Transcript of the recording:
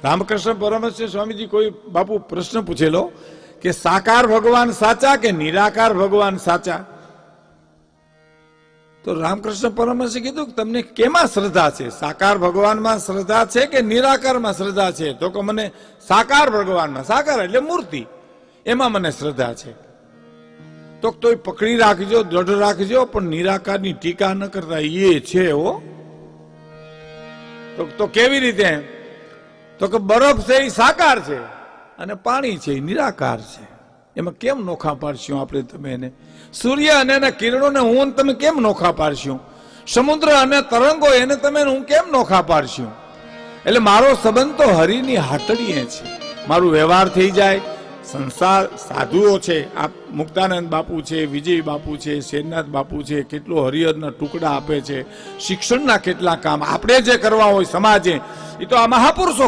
રામકૃષ્ણ પરમહંસ સ્વામીજી કોઈ બાપુ પ્રશ્ન પૂછેલો કે સાકાર ભગવાન સાચા કે નિરાકાર ભગવાન સાચા? તો રામકૃષ્ણ પરમહંસે કીધું કે તમને કેમાં શ્રદ્ધા છે, સાકાર ભગવાનમાં શ્રદ્ધા છે કે નિરાકારમાં શ્રદ્ધા છે? તો કે મને સાકાર ભગવાનમાં, સાકાર એટલે મૂર્તિ, એમાં મને શ્રદ્ધા છે. તો તોય પકડી રાખજો, દ્રઢ રાખજો, પણ નિરાકારની ટીકા ન કરતા, એ છે હો. તો કેવી રીતે? તો કે બરફ છે એ સાકાર છે અને પાણી છે એ નિરાકાર છે. એમાં કેમ નોખા પાડશું આપણે તમે એને? સૂર્ય અને એના કિરણોને હું તમે કેમ નોખા પાડશું? સમુદ્ર અને તરંગો એને તમે હું કેમ નોખા પાડશું? એટલે મારો સંબંધ તો હરિની હાટડીએ છે. મારું વ્યવહાર થઈ જાય. સંસાર સાધુઓ છે, આ મુક્તાનંદ બાપુ છે, વિજય બાપુ છે, શેરનાથ બાપુ છે, કેટલો હરિહરના ટુકડા આપે છે, શિક્ષણના કેટલા કામ આપણે જે કરવા હોય સમાજે, એ તો આ મહાપુરુષો